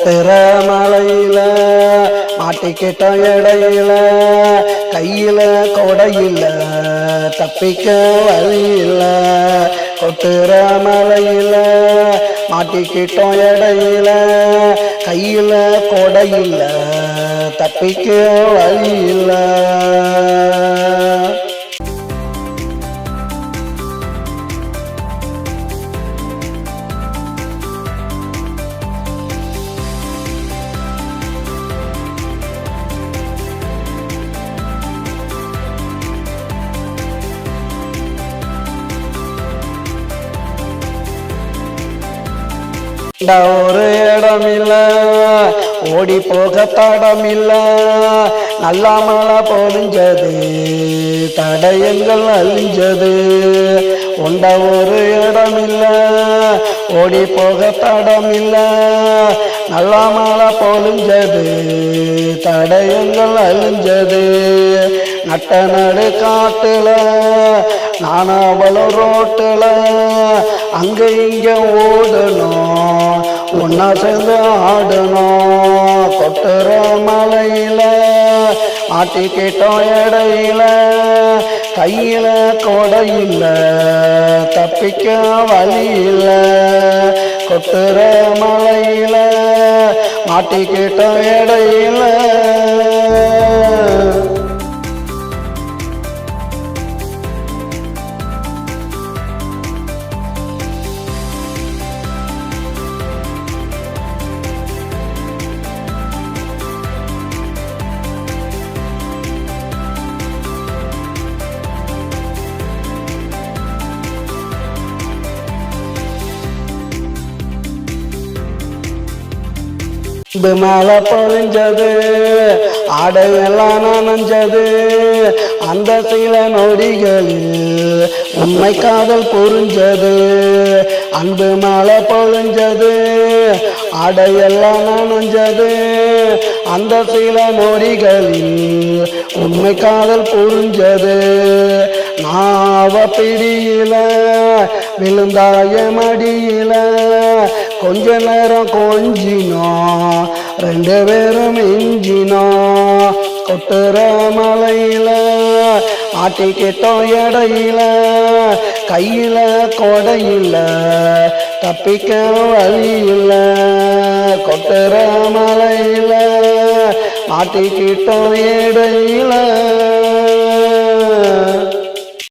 கொட்டுற மலையில மாட்டிக்கிட்ட இடையில கையில கொடையில தப்பிக்க வழியில கொட்டுற மலையில மாட்டிக்கிட்டோம் இடையில கையில கொடையில தப்பிக்க வழியில ஒரு இடமில்ல ஓடி போக தடமில்ல நல்லா மழை பொழிஞ்சது தடயங்கள் அழிஞ்சது உண்ட ஒரு இடமில்ல ஓடி போக தடமில்ல நல்லா மழை பொழிஞ்சது தடயங்கள் அழிஞ்சது நட்ட நடு காட்டுல நானாவளும் ரோட்டுல அங்க இங்க ஓடணும் ஒன்னா சேர்ந்து ஆடணும் கொட்டுற மலையில மாட்டிக்கிட்டோம் இடையில கையில கொடையில தப்பிக்க வழியில கொட்டுற மலையில மாட்டிக்கிட்டோம் இடையில மழை பொழிஞ்சது ஆடையெல்லாம் நனைஞ்சது அந்த சில நொடிகளில் உண்மை காதல் புரிஞ்சது அன்பு மழை பொழிஞ்சது ஆடையெல்லாம் நனைஞ்சது அந்த சில நொடிகளில் உண்மை காதல் புரிஞ்சது நாவ பிடியில விழுந்தாய மடியில கொஞ்ச நேரம் கொஞ்சினோம் ரெண்டு பேரும் மிஞ்சினோம் கொட்டுற மலையில மாட்டிக்கிட்டோம் இடையில கையில கொடையில தப்பிக்க வழியில கொட்டுற மலையில மாட்டிக்கிட்டோம் இடையில